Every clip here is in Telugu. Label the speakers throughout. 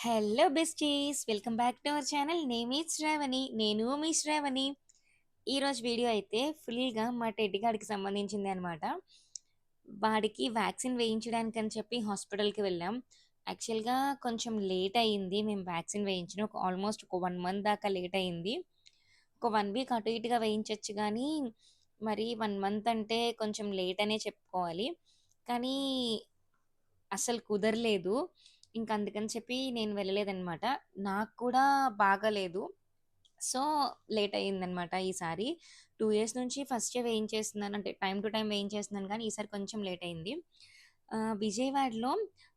Speaker 1: Hello besties, welcome back to our channel. Name is Shravani. నేను మీ శ్రావణి. ఈరోజు వీడియో అయితే ఫుల్గా మా టెడ్డి గాడికి సంబంధించింది అనమాట. వాడికి వ్యాక్సిన్ వేయించడానికి అని చెప్పి హాస్పిటల్కి వెళ్ళాం. యాక్చువల్గా కొంచెం లేట్ అయ్యింది. మేము వ్యాక్సిన్ వేయించిన ఆల్మోస్ట్ ఒక 1 మంత్ దాకా లేట్ అయ్యింది. ఒక 1 వీక్ అటు ఇటుగా వేయించవచ్చు కానీ మరి 1 మంత్ అంటే కొంచెం లేట్ అనే చెప్పుకోవాలి. కానీ అస్సలు కుదరలేదు. ఇంక అందుకని చెప్పి నేను వెళ్ళలేదనమాట. నాకు కూడా బాగాలేదు. సో, లేట్ అయిందనమాట ఈసారి. 2 ఇయర్స్ నుంచి ఫస్టే వేయించేస్తున్నాను. అంటే టైమ్ టు టైమ్ వేయించేస్తున్నాను కానీ ఈసారి కొంచెం లేట్ అయింది. విజయవాడలో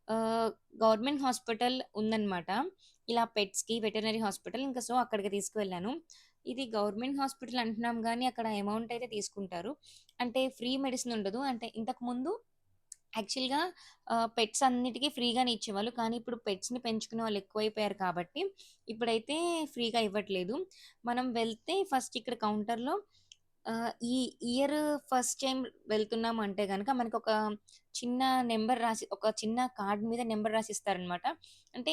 Speaker 1: ఆహ్, గవర్నమెంట్ హాస్పిటల్ ఉందనమాట. ఇలా పెట్స్‌కి వెటర్నరీ హాస్పిటల్. ఇంక సో, అక్కడికి తీసుకువెళ్ళాను. ఇది గవర్నమెంట్ హాస్పిటల్ అంటున్నాం గానీ అక్కడ అమౌంట్ అయితే తీసుకుంటారు. అంటే ఫ్రీ మెడిసిన్ ఉండదు. అంటే ఇంతకుముందు యాక్చువల్‌గా పెట్స్ అన్నిటికి ఫ్రీగానే ఇచ్చేవాళ్ళు. కానీ ఇప్పుడు పెట్స్‌ని పెంచుకునే వాళ్ళు ఎక్కువైపోయారు కాబట్టి, ఇప్పుడైతే ఫ్రీగా ఇవ్వట్లేదు. మనం వెళ్తే ఫస్ట్ ఇక్కడ కౌంటర్‌లో ఈ ఇయర్ ఫస్ట్ టైమ్ వెళ్తున్నాము అంటే గనక మనకొక చిన్న నంబర్ రాసి ఒక చిన్న కార్డ్ మీద నంబర్ రాసిస్తారనమాట. అంటే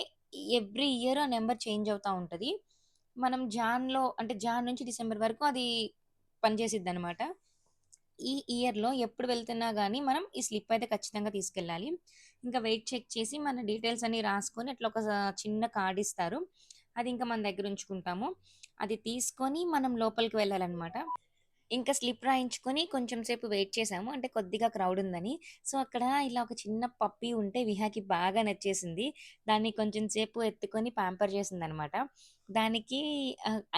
Speaker 1: ఎవ్రీ ఇయర్ ఆ నంబర్ చేంజ్ అవుతా ఉంటది. మనం జాన్ నుంచి డిసెంబర్ వరకు అది పనిచేసిద్దనమాట. ఈ ఇయర్‌లో ఎప్పుడు వెళ్తున్నా గానీ, మనం ఈ స్లిప్ అయితే ఖచ్చితంగా తీసుకెళ్ళాలి. ఇంకా వెయిట్ చెక్ చేసి, మన డీటెయిల్స్ అన్నీ రాసుకొని, అట్లా ఒక చిన్న కార్డ్ ఇస్తారు. అది ఇంకా మన దగ్గర ఉంచుకుంటాము. అది తీసుకొని మనం లోపలికి వెళ్ళాలనమాట. ఇంకా స్లిప్ రాయించుకొని కొంచెం సేపు వెయిట్ చేశాము. అంటే కొద్దిగా క్రౌడ్ ఉందని. సో, అక్కడ ఇలా ఒక చిన్న పప్పీ ఉంటే విహాకి బాగా నచ్చేసింది. దాన్ని కొంచెం సేపు ఎత్తుకొని ప్యాంపర్ చేసిందనమాట. దానికి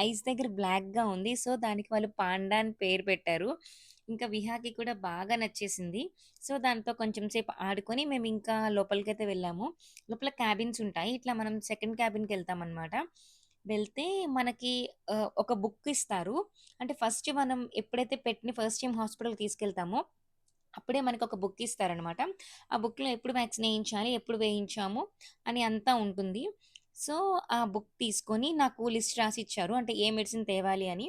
Speaker 1: ఐస్ దగ్గర బ్లాక్‌గా ఉంది. సో, దానికి వాళ్ళు పాండా అని పేరు పెట్టారు. ఇంకా విహాకి కూడా బాగా నచ్చేసింది. సో, దాంతో కొంచెం సేపు ఆడుకొని మేమింకా లోపలికైతే వెళ్ళాము. లోపల క్యాబిన్స్ ఉంటాయి. ఇట్లా మనం సెకండ్ క్యాబిన్‌కెళ్తామనమాట. వెళ్తే మనకి ఒక బుక్ ఇస్తారు. అంటే ఫస్ట్ మనం ఎప్పుడైతే పెట్‌ని ఫస్ట్ టైమ్ హాస్పిటల్‌కి తీసుకెళ్తామో, అప్పుడే మనకొక బుక్ ఇస్తారనమాట. ఆ బుక్‌లో ఎప్పుడు వ్యాక్సిన్ ఏయించాలి, ఎప్పుడు వేయించాము అని అంతా ఉంటుంది. సో, ఆ బుక్ తీసుకొని నాకు లిస్ట్ రాసిచ్చారు. అంటే ఏ మెడిసిన్ తేవాలి అని.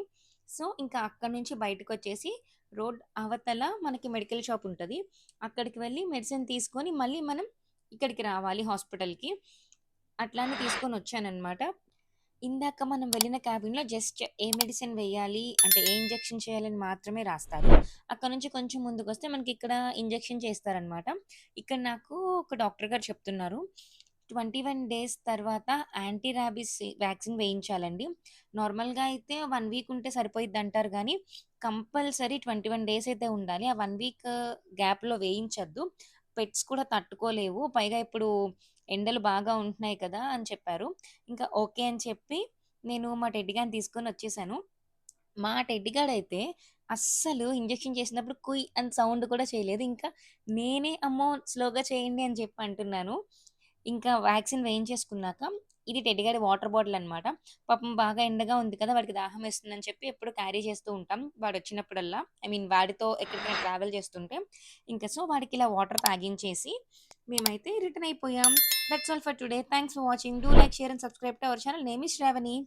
Speaker 1: సో, ఇంకా అక్కడి నుంచి బయటకొచ్చేసి రోడ్ అవతల మనకి మెడికల్ షాప్ ఉంటది. అక్కడికి వెళ్లి మెడిసిన్ తీసుకొని మళ్ళీ మనం ఇక్కడికి రావాలి హాస్పిటల్‌కి. అట్లా అని తీసుకొనొచ్చాననమాట. ఇందాక మనం వెళ్ళిన క్యాబిన్‌లో జస్ట్ ఏ మెడిసిన్ వేయాలి, అంటే ఏ ఇంజెక్షన్ చేయాలని మాత్రమే రాస్తారు. అక్కడి నుంచి కొంచెం ముందుకొస్తే మనకిక్కడ ఇంజెక్షన్ చేస్తారనమాట. ఇక్కడ నాకు ఒక డాక్టర్ గారు చెప్తున్నారు. 21 డేస్ తర్వాత యాంటీ రాబీస్ వ్యాక్సిన్ వేయించాలండి. నార్మల్‌గా అయితే 1 వీక్ ఉంటే సరిపోయిద్దంటారు గానీ, కంపల్సరీ 21 డేస్ అయితే ఉండాలి. ఆ 1 వీక్ గ్యాప్‌లో వేయించొద్దు. పెట్స్ కూడా తట్టుకోలేవు. పైగా ఇప్పుడు ఎండలు బాగా ఉంటున్నాయి కదా! అని చెప్పారు. ఇంకా ఓకే అని చెప్పి నేను మా టెడ్డీ గాడిని తీసుకొనొచ్చేసాను. మా టెడ్డీ గాడైతే అస్సలు ఇంజెక్షన్ చేసినప్పుడు కుయ్ అని సౌండ్ కూడా చేయలేదు. ఇంకా నేనే అమ్మో! స్లోగా చేయండి అని చెప్పి అంటున్నాను. ఇంకా వ్యాక్సిన్ వేయించేసుకున్నాక ఇది టెడ్డీ గాడి వాటర్ బాటిల్ అనమాట. పాపం బాగా ఎండగా ఉంది కదా! వాడికి దాహం వేస్తుందని చెప్పి ఎప్పుడు క్యారీ చేస్తూ ఉంటాం. వాడొచ్చినప్పుడల్లా ఐ మీన్ వాడితో ఎక్కడికైనా ట్రావెల్ చేస్తుంటే. ఇంకా సో, వాడికిలా వాటర్ తాగించేసి మేమైతే రిటర్న్ అయిపోయాం. That's all for today. Thanks for watching. Do like, share and subscribe to our channel. Name is Shravani.